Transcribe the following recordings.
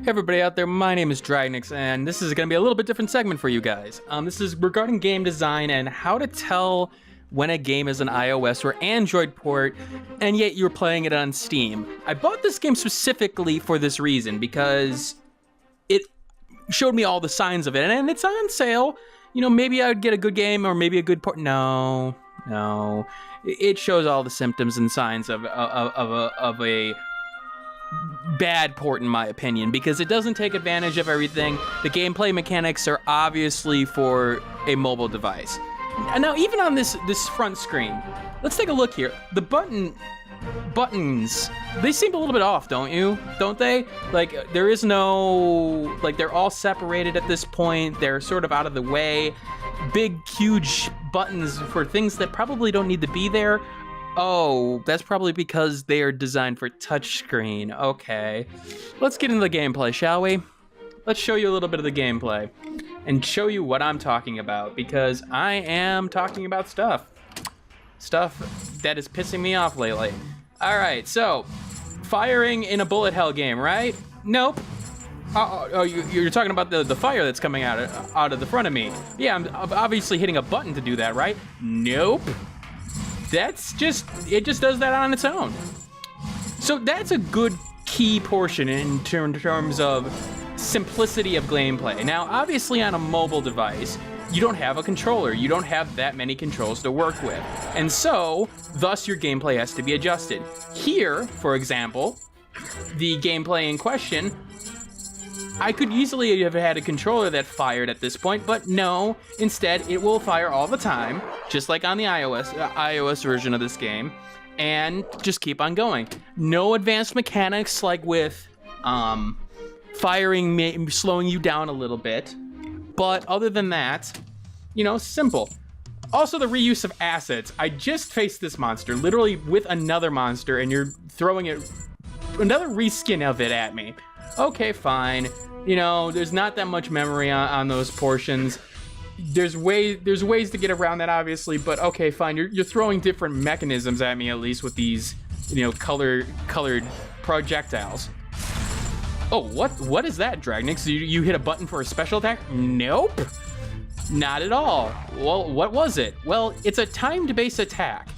Hey everybody out there, my name is Dragnix, and this is going to be a little bit different segment for you guys. This is regarding game design and how to tell when a game is an iOS or Android port, and yet you're playing it on Steam. I bought this game specifically for this reason, because it showed me all the signs of it, and it's on sale. You know, maybe I would get a good game, or maybe a good port. No. It shows all the symptoms and signs of a bad port in my opinion, because it doesn't take advantage of everything. The gameplay mechanics are obviously for a mobile device. And now even on this front screen, let's take a look here. The buttons, they seem a little bit off, don't they? Like there is no, like they're all separated at this point. They're sort of out of the way. Big, huge buttons for things that probably don't need to be there. Oh, that's probably because they are designed for touchscreen. Okay. Let's get into the gameplay, shall we? Let's show you a little bit of the gameplay and show you what I'm talking about, because I am talking about stuff that is pissing me off lately. All right, so firing in a bullet hell game, right? Nope. Oh, you're talking about the fire that's coming out of the front of me. Yeah, I'm obviously hitting a button to do that, right? Nope. It just does that on its own. So that's a good key portion in terms of simplicity of gameplay. Now, obviously on a mobile device, you don't have a controller. You don't have that many controls to work with. And so, thus your gameplay has to be adjusted. Here, for example, the gameplay in question, I could easily have had a controller that fired at this point, but no, instead it will fire all the time, just like on the iOS version of this game, and just keep on going. No advanced mechanics like with firing, slowing you down a little bit, but other than that, you know, simple. Also the reuse of assets. I just faced this monster, literally with another monster, and you're throwing another reskin of it at me. Okay, fine. You know, there's not that much memory on those portions. There's ways to get around that, obviously, but okay, fine. You're throwing different mechanisms at me, at least with these, you know, colored projectiles. Oh, what is that, Dragnix? You hit a button for a special attack? Nope. Not at all. Well, what was it? Well, it's a timed-based attack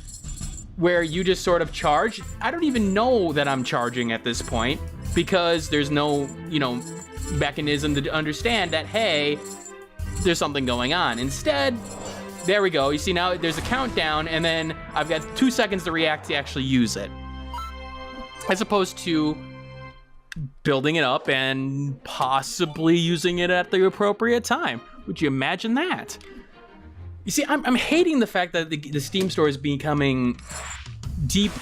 where you just sort of charge. I don't even know that I'm charging at this point, because there's no, you know, mechanism to understand that, hey, there's something going on. Instead, there we go. You see, now there's a countdown, and then I've got 2 seconds to react to actually use it, as opposed to building it up and possibly using it at the appropriate time. Would you imagine that? You see, I'm hating the fact that the Steam store is becoming deep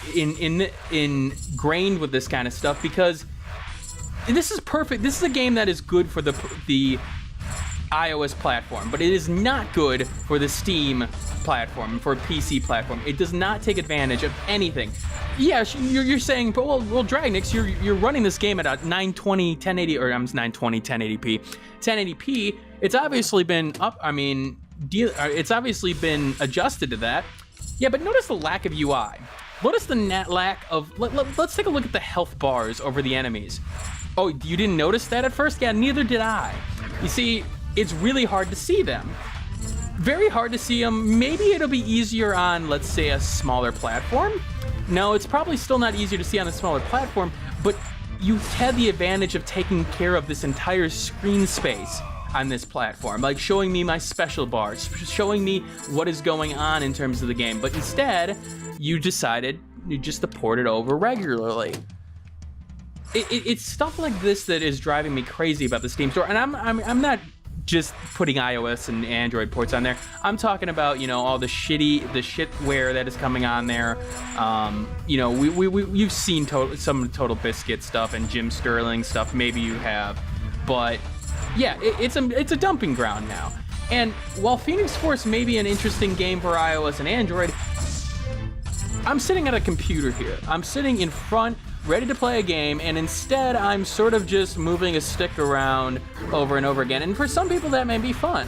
ingrained with this kind of stuff, because this is perfect. This is a game that is good for the iOS platform, but it is not good for the Steam platform, for a PC platform. It does not take advantage of anything. Yeah, you're saying, but well, Dragnix, you're running this game at a 920 1080, or 920 1080p. 1080p. It's obviously been up. I mean, it's obviously been adjusted to that. Yeah, but notice the lack of UI. Notice the lack of. Let's take a look at the health bars over the enemies. Oh, you didn't notice that at first? Yeah, neither did I. You see, it's really hard to see them. Very hard to see them. Maybe it'll be easier on, let's say, a smaller platform. No, it's probably still not easier to see on a smaller platform, but you had the advantage of taking care of this entire screen space on this platform, like showing me my special bars, showing me what is going on in terms of the game. But instead, you decided just to port it over regularly. It's stuff like this that is driving me crazy about the Steam store, and I'm not just putting iOS and Android ports on there. I'm talking about, you know, all the shitware that is coming on there. You know, you've seen some Total Biscuit stuff and Jim Sterling stuff. Maybe you have, but yeah, it's a dumping ground now. And while Phoenix Force may be an interesting game for iOS and Android, I'm sitting at a computer here. I'm sitting in front, ready to play a game, and instead I'm sort of just moving a stick around over and over again. And for some people that may be fun.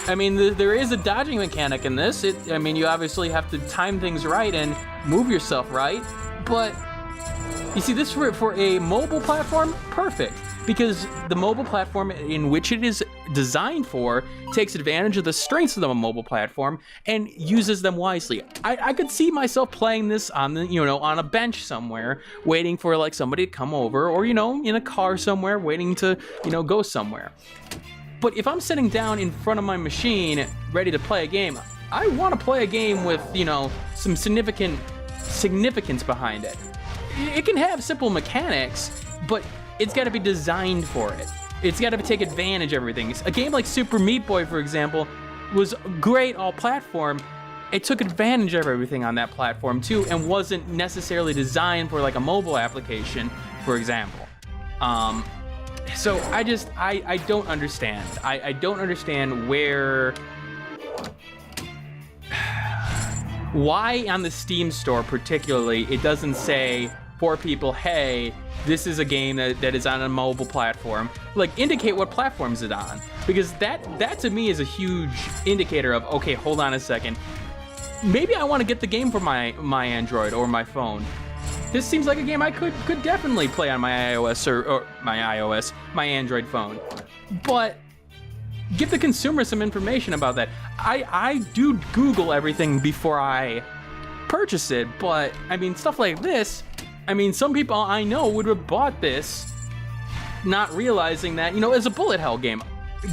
I mean, there is a dodging mechanic in this. I mean, you obviously have to time things right and move yourself right, but You see, this for a mobile platform, perfect, because the mobile platform in which it is designed for takes advantage of the strengths of the mobile platform and uses them wisely. I could see myself playing this on the, on a bench somewhere, waiting for like somebody to come over, or in a car somewhere, waiting to, go somewhere. But if I'm sitting down in front of my machine, ready to play a game, I want to play a game with, some significance behind it. It can have simple mechanics, but it's got to be designed for it. It's got to take advantage of everything. A game like Super Meat Boy, for example, was great all platform. It took advantage of everything on that platform too, and wasn't necessarily designed for like a mobile application, for example. So I don't understand. I don't understand why on the Steam store particularly it doesn't say for people, hey, this is a game that is on a mobile platform. Like, indicate what platform is it on, because that to me is a huge indicator of, okay, hold on a second, maybe I want to get the game for my Android or my phone. This seems like a game I could definitely play on my iOS or my Android phone. But give the consumer some information about that. I do Google everything before I purchase it, but I mean, stuff like this, some people I know would have bought this not realizing that, it's a bullet hell game.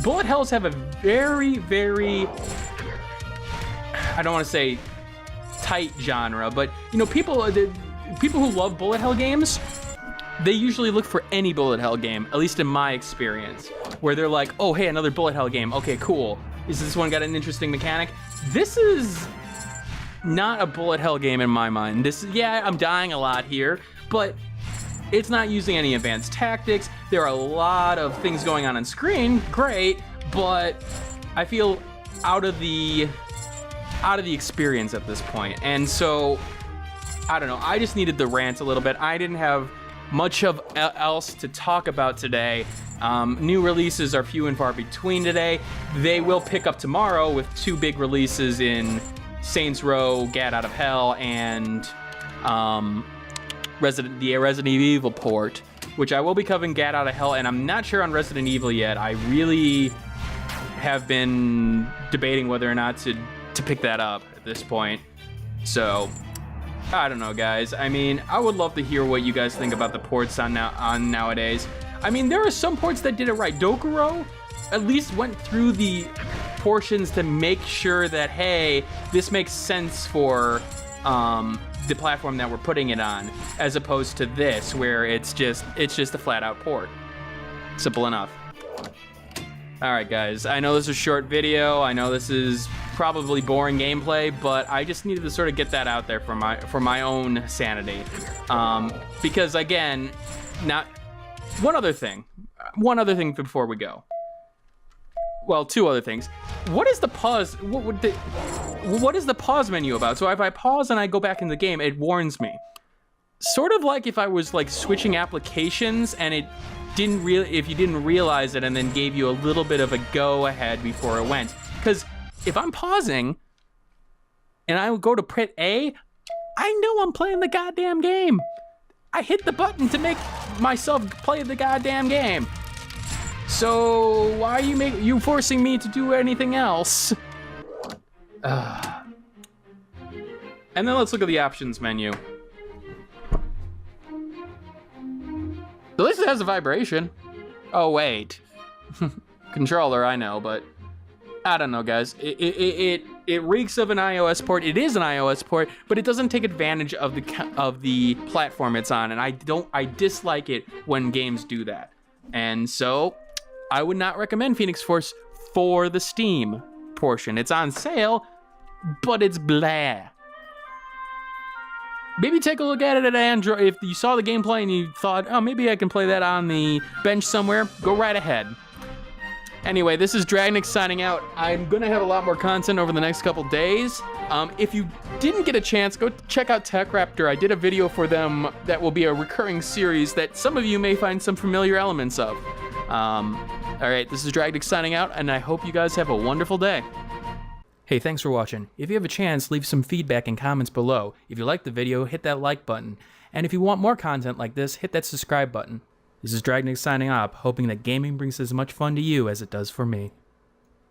Bullet hells have a very, very, I don't want to say tight genre, but people who love bullet hell games, they usually look for any bullet hell game, at least in my experience, where they're like, oh, hey, another bullet hell game. Okay, cool. Is this one got an interesting mechanic? This is not a bullet hell game in my mind. I'm dying a lot here, but it's not using any advanced tactics. There are a lot of things going on screen, great, but I feel out of the experience at this point. And so, I don't know, I just needed to rant a little bit. I didn't have much else to talk about today. New releases are few and far between today. They will pick up tomorrow with two big releases in Saints Row, Gat Out of Hell, and Resident Evil port, which I will be covering Gat Out of Hell, and I'm not sure on Resident Evil yet. I really have been debating whether or not to pick that up at this point. So, I don't know, guys. I would love to hear what you guys think about the ports on nowadays. There are some ports that did it right. Dokuro at least went through the portions to make sure that, hey, this makes sense for the platform that we're putting it on, as opposed to this, where it's just a flat-out port. Simple enough. All right, guys. I know this is a short video. I know this is probably boring gameplay, but I just needed to sort of get that out there for my own sanity. Because again, one other thing before we go. Well, two other things. What is the pause? What is the pause menu about? So if I pause and I go back in the game, it warns me. Sort of like if I was like switching applications and it if you didn't realize it and then gave you a little bit of a go ahead before it went. Because if I'm pausing and I go to print A, I know I'm playing the goddamn game. I hit the button to make myself play the goddamn game. So why are you forcing me to do anything else? And then let's look at the options menu. At least it has a vibration. Oh wait, controller, I know, but I don't know, guys. It reeks of an iOS port. It is an iOS port, but it doesn't take advantage of the platform it's on, and I dislike it when games do that. And so I would not recommend Phoenix Force for the Steam portion. It's on sale, but it's blah. Maybe take a look at it at Android. If you saw the gameplay and you thought, oh, maybe I can play that on the bench somewhere, go right ahead. Anyway, this is Dragnix signing out. I'm gonna have a lot more content over the next couple days. If you didn't get a chance, go check out Tech Raptor. I did a video for them that will be a recurring series that some of you may find some familiar elements of. All right, this is Dragnix signing out, and I hope you guys have a wonderful day. Hey, thanks for watching. If you have a chance, leave some feedback and comments below. If you liked the video, hit that like button. And if you want more content like this, hit that subscribe button. This is Dragnix signing off, hoping that gaming brings as much fun to you as it does for me.